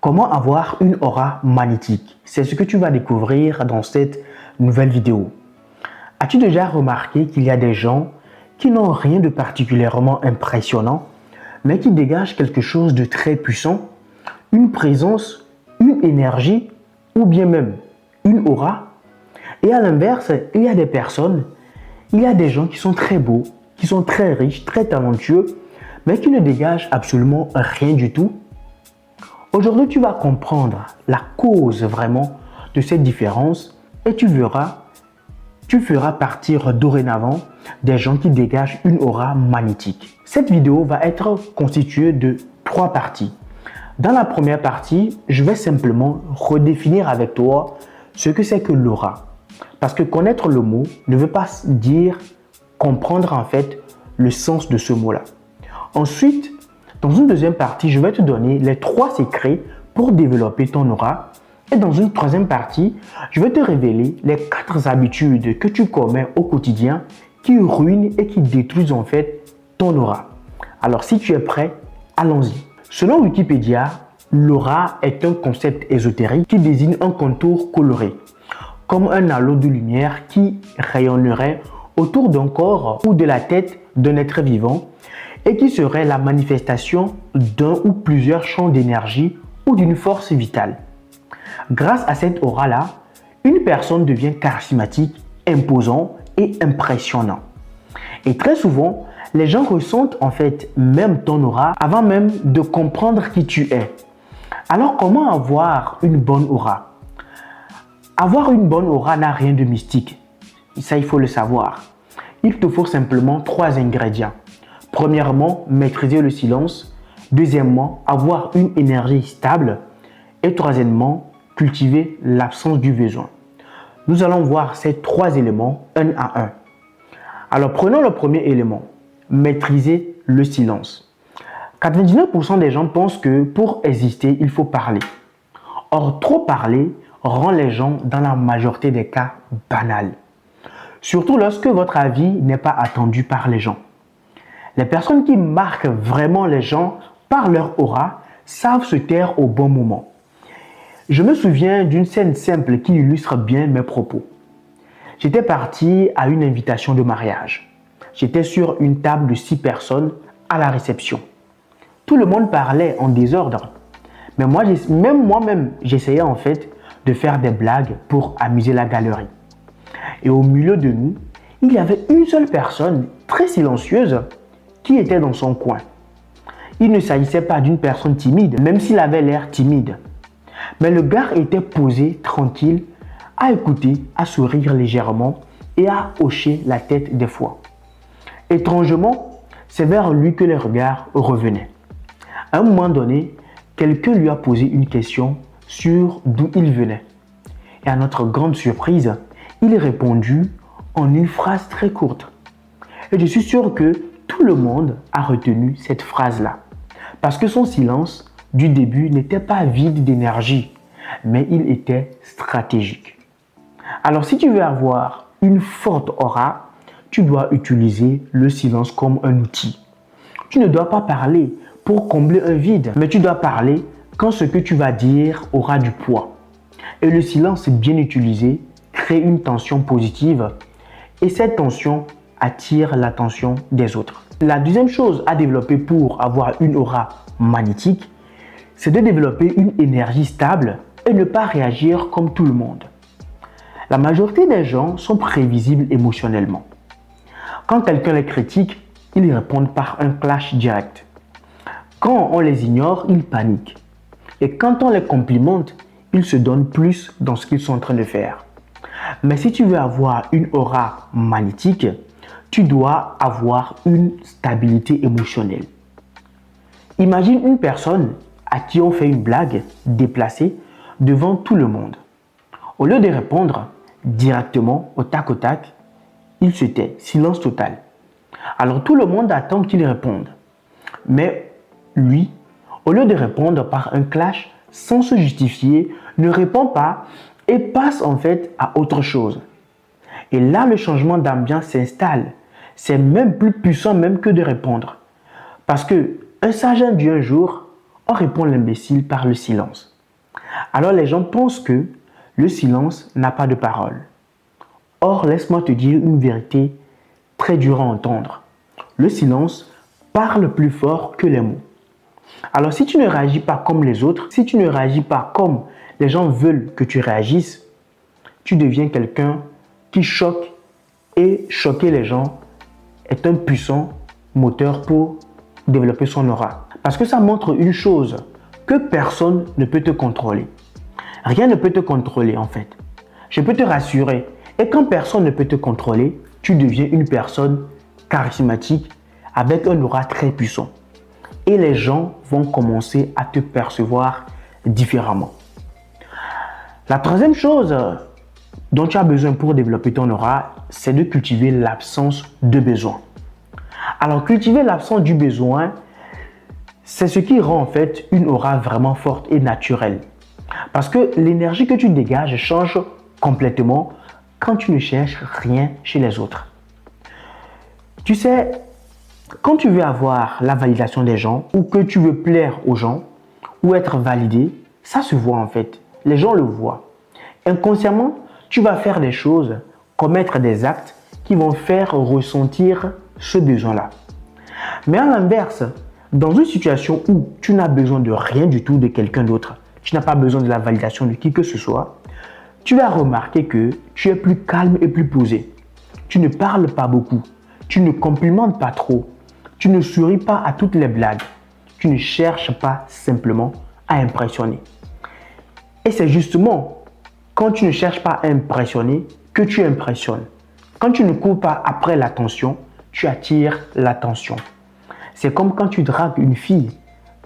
Comment avoir une aura magnétique? C'est ce que tu vas découvrir dans cette nouvelle vidéo. As-tu déjà remarqué qu'il y a des gens qui n'ont rien de particulièrement impressionnant, mais qui dégagent quelque chose de très puissant, une présence, une énergie ou bien même une aura? Et à l'inverse, il y a des personnes, il y a des gens qui sont très beaux, qui sont très riches, très talentueux, mais qui ne dégagent absolument rien du tout. Aujourd'hui, tu vas comprendre la cause vraiment de cette différence et tu feras partir dorénavant des gens qui dégagent une aura magnétique. Cette vidéo va être constituée de 3 parties. Dans la première partie, je vais simplement redéfinir avec toi ce que c'est que l'aura. Parce que connaître le mot ne veut pas dire comprendre en fait le sens de ce mot-là. Ensuite, dans une deuxième partie, je vais te donner les 3 secrets pour développer ton aura. Et dans une troisième partie, je vais te révéler les 4 habitudes que tu commets au quotidien qui ruinent et qui détruisent en fait ton aura. Alors si tu es prêt, allons-y. Selon Wikipédia, l'aura est un concept ésotérique qui désigne un contour coloré, comme un halo de lumière qui rayonnerait autour d'un corps ou de la tête d'un être vivant et qui serait la manifestation d'un ou plusieurs champs d'énergie ou d'une force vitale. Grâce à cette aura-là, une personne devient charismatique, imposant et impressionnant. Et très souvent, les gens ressentent en fait même ton aura avant même de comprendre qui tu es. Alors comment avoir une bonne aura? Avoir une bonne aura n'a rien de mystique. Ça, il faut le savoir. Il te faut simplement 3 ingrédients. Premièrement, maîtriser le silence. Deuxièmement, avoir une énergie stable. Et troisièmement, cultiver l'absence du besoin. Nous allons voir ces 3 éléments un à un. Alors prenons le premier élément, maîtriser le silence. 99% des gens pensent que pour exister, il faut parler. Or, trop parler rend les gens dans la majorité des cas banals. Surtout lorsque votre avis n'est pas attendu par les gens. Les personnes qui marquent vraiment les gens par leur aura savent se taire au bon moment. Je me souviens d'une scène simple qui illustre bien mes propos. J'étais parti à une invitation de mariage. J'étais sur une table de 6 personnes à la réception. Tout le monde parlait en désordre. Mais moi-même, j'essayais en fait de faire des blagues pour amuser la galerie. Et au milieu de nous, il y avait une seule personne très silencieuse qui était dans son coin. Il ne s'agissait pas d'une personne timide, même s'il avait l'air timide. Mais le gars était posé, tranquille, à écouter, à sourire légèrement et à hocher la tête des fois. Étrangement, c'est vers lui que les regards revenaient. À un moment donné, quelqu'un lui a posé une question sur d'où il venait. Et à notre grande surprise, il répondit en une phrase très courte. Et je suis sûr que tout le monde a retenu cette phrase-là. Parce que son silence du début n'était pas vide d'énergie, mais il était stratégique. Alors si tu veux avoir une forte aura, tu dois utiliser le silence comme un outil. Tu ne dois pas parler pour combler un vide, mais tu dois parler quand ce que tu vas dire aura du poids. Et le silence bien utilisé crée une tension positive et cette tension attire l'attention des autres. La deuxième chose à développer pour avoir une aura magnétique, c'est de développer une énergie stable et ne pas réagir comme tout le monde. La majorité des gens sont prévisibles émotionnellement. Quand quelqu'un les critique, ils répondent par un clash direct. Quand on les ignore, ils paniquent. Et quand on les complimente, ils se donnent plus dans ce qu'ils sont en train de faire. Mais si tu veux avoir une aura magnétique, tu dois avoir une stabilité émotionnelle. Imagine une personne à qui on fait une blague déplacée devant tout le monde. Au lieu de répondre directement au tac, il se tait, silence total. Alors tout le monde attend qu'il réponde. Mais lui, au lieu de répondre par un clash sans se justifier, ne répond pas et passe en fait à autre chose. Et là, le changement d'ambiance s'installe. C'est même plus puissant même que de répondre. Parce que un sage a dit un jour, on répond l'imbécile par le silence. Alors les gens pensent que le silence n'a pas de parole. Or, laisse-moi te dire une vérité très dure à entendre. Le silence parle plus fort que les mots. Alors si tu ne réagis pas comme les autres, si tu ne réagis pas comme les gens veulent que tu réagisses, tu deviens quelqu'un qui choque, et choquer les gens est un puissant moteur pour développer son aura. Parce que ça montre une chose, que personne ne peut te contrôler. Rien ne peut te contrôler en fait. Je peux te rassurer. Et quand personne ne peut te contrôler, tu deviens une personne charismatique avec un aura très puissant. Et les gens vont commencer à te percevoir différemment. La troisième chose dont tu as besoin pour développer ton aura, c'est de cultiver l'absence de besoin. Alors, cultiver l'absence du besoin, c'est ce qui rend en fait une aura vraiment forte et naturelle. Parce que l'énergie que tu dégages change complètement quand tu ne cherches rien chez les autres. Tu sais, quand tu veux avoir la validation des gens ou que tu veux plaire aux gens ou être validé, ça se voit en fait. Les gens le voient. Inconsciemment, tu vas faire des choses, commettre des actes qui vont faire ressentir ce besoin-là. Mais à l'inverse, dans une situation où tu n'as besoin de rien du tout de quelqu'un d'autre, tu n'as pas besoin de la validation de qui que ce soit, tu vas remarquer que tu es plus calme et plus posé. Tu ne parles pas beaucoup, tu ne complimentes pas trop, tu ne souris pas à toutes les blagues, tu ne cherches pas simplement à impressionner. Et c'est justement quand tu ne cherches pas à impressionner que tu impressionnes. Quand tu ne cours pas après l'attention, tu attires l'attention. C'est comme quand tu dragues une fille.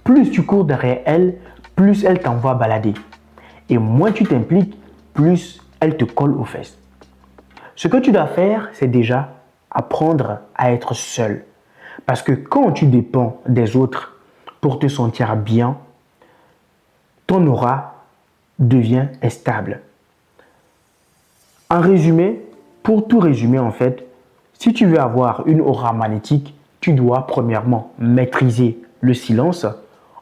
Plus tu cours derrière elle, plus elle t'envoie balader. Et moins tu t'impliques, plus elle te colle aux fesses. Ce que tu dois faire, c'est déjà apprendre à être seul. Parce que quand tu dépends des autres pour te sentir bien, ton aura devient instable. En résumé, pour tout résumer en fait, si tu veux avoir une aura magnétique, tu dois premièrement maîtriser le silence,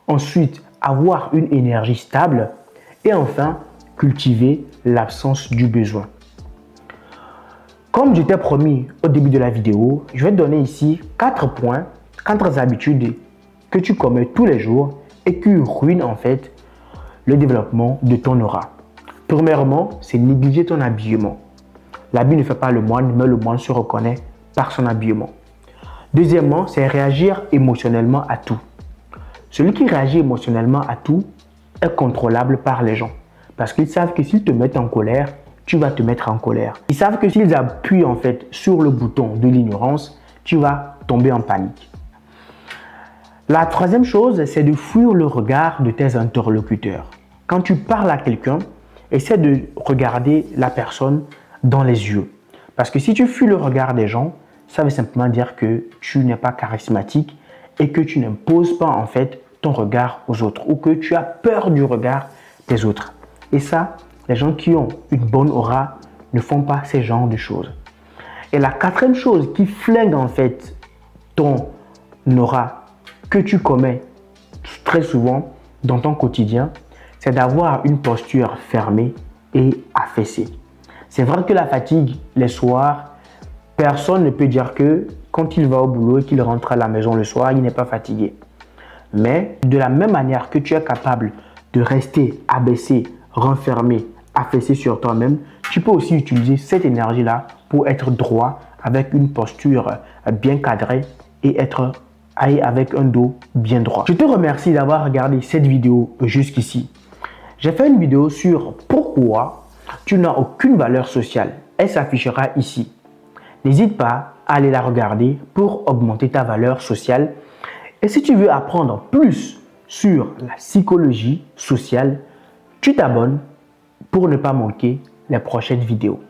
ensuite avoir une énergie stable et enfin cultiver l'absence du besoin. Comme je t'ai promis au début de la vidéo, je vais te donner ici 4 points, 4 habitudes que tu commets tous les jours et qui ruinent en fait le développement de ton aura. Premièrement, c'est négliger ton habillement. L'habit ne fait pas le moine, mais le moine se reconnaît par son habillement. Deuxièmement, c'est réagir émotionnellement à tout. Celui qui réagit émotionnellement à tout est contrôlable par les gens. Parce qu'ils savent que s'ils te mettent en colère, tu vas te mettre en colère. Ils savent que s'ils appuient en fait sur le bouton de l'ignorance, tu vas tomber en panique. La troisième chose, c'est de fuir le regard de tes interlocuteurs. Quand tu parles à quelqu'un, essaie de regarder la personne dans les yeux. Parce que si tu fuis le regard des gens, ça veut simplement dire que tu n'es pas charismatique et que tu n'imposes pas en fait ton regard aux autres ou que tu as peur du regard des autres. Et ça, les gens qui ont une bonne aura ne font pas ces genres de choses. Et la quatrième chose qui flingue en fait ton aura que tu commets très souvent dans ton quotidien, c'est d'avoir une posture fermée et affaissée. C'est vrai que la fatigue, les soirs, personne ne peut dire que quand il va au boulot et qu'il rentre à la maison le soir, il n'est pas fatigué. Mais de la même manière que tu es capable de rester abaissé, renfermé, affaissé sur toi-même, tu peux aussi utiliser cette énergie-là pour être droit avec une posture bien cadrée et être avec un dos bien droit. Je te remercie d'avoir regardé cette vidéo jusqu'ici. J'ai fait une vidéo sur pourquoi tu n'as aucune valeur sociale. Elle s'affichera ici. N'hésite pas à aller la regarder pour augmenter ta valeur sociale. Et si tu veux apprendre plus sur la psychologie sociale, tu t'abonnes pour ne pas manquer les prochaines vidéos.